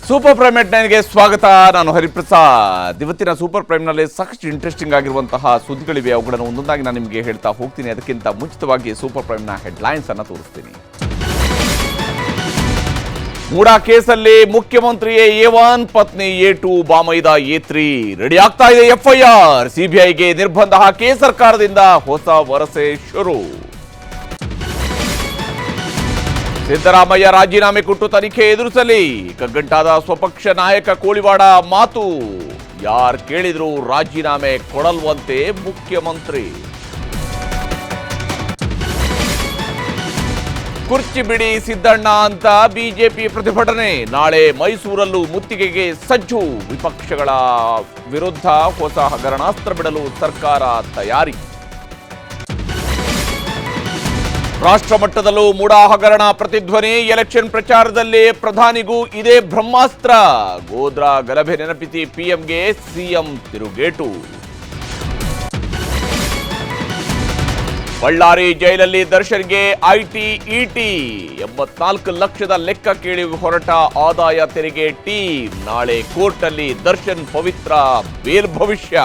Super prime ನೆಟ್ಗೆ ಸ್ವಾಗತ. ನಾನು ಹರಿಪ್ರಸಾದ್. ಇವತ್ತಿನ ಸೂಪರ್ ಪ್ರೈಮ್ನಲ್ಲಿ ಸಾಕಷ್ಟು ಇಂಟ್ರೆಸ್ಟಿಂಗ್ ಆಗಿರುವಂತಹ ಸುದ್ದಿಗಳಿವೆ. ಅವುಗಳನ್ನು ಒಂದೊಂದಾಗಿ ನಾನು ನಿಮಗೆ ಹೇಳ್ತಾ ಹೋಗ್ತೀನಿ. ಅದಕ್ಕಿಂತ ಮುಂಚಿತವಾಗಿ ಸೂಪರ್ ಪ್ರೈಮ್ನ ಹೆಡ್ಲೈನ್ಸ್ ಅನ್ನು ತೋರಿಸ್ತೀನಿ. ಮೂಡಾ ಕೇಸಲ್ಲಿ ಮುಖ್ಯಮಂತ್ರಿ A1 ಪತ್ನಿ A2 ಬಾಮೈದ A3 ರೆಡಿ ಆಗ್ತಾ ಇದೆ FIR. ಸಿಬಿಐಗೆ ನಿರ್ಬಂಧ ಹಾಕಿ ಸರ್ಕಾರದಿಂದ ಹೊಸ ವರಸೆ ಶುರು. ಸಿದ್ದರಾಮಯ್ಯ ರಾಜೀನಾಮೆ ಕೊಟ್ಟು ತನಿಖೆ ಎದುರಿಸಲಿ. ಕಗ್ಗಂಟಾದ ಸ್ವಪಕ್ಷ ನಾಯಕ ಕೋಳಿವಾಡ ಮಾತು. ಯಾರು ಕೇಳಿದ್ರು ರಾಜೀನಾಮೆ ಕೊಡಲ್ವಂತೆ ಮುಖ್ಯಮಂತ್ರಿ. ಕುರ್ಚಿ ಬಿಡಿ ಸಿದ್ದಣ್ಣ ಅಂತ ಬಿಜೆಪಿ ಪ್ರತಿಭಟನೆ. ನಾಳೆ ಮೈಸೂರಲ್ಲೂ ಮುತ್ತಿಗೆಗೆ ಸಜ್ಜು. ವಿಪಕ್ಷಗಳ ವಿರುದ್ಧ ಹೊಸ ಹಗರಣಾಸ್ತ್ರ ಬಿಡಲು ಸರ್ಕಾರ ತಯಾರಿ. ರಾಷ್ಟ್ರ ಮಟ್ಟದಲ್ಲೂ ಮೂಡಾ ಹಗರಣ ಪ್ರತಿಧ್ವನಿ. ಎಲೆಕ್ಷನ್ ಪ್ರಚಾರದಲ್ಲಿ ಪ್ರಧಾನಿಗೂ ಇದೇ ಬ್ರಹ್ಮಾಸ್ತ್ರ. ಗೋದ್ರಾ ಗಲಭೆ ನೆನಪಿಸಿ PMಗೆ CM ತಿರುಗೇಟು. ಬಳ್ಳಾರಿ ಜೈಲಲ್ಲಿ ದರ್ಶನ್ಗೆ IT ET. 84 ಲಕ್ಷದ ಲೆಕ್ಕ ಕೇಳಿ ಹೊರಟ ಆದಾಯ ತೆರಿಗೆ ಟೀಮ್. ನಾಳೆ ಕೋರ್ಟ್ನಲ್ಲಿ ದರ್ಶನ್ ಪವಿತ್ರ ಬೇಲ್ ಭವಿಷ್ಯ.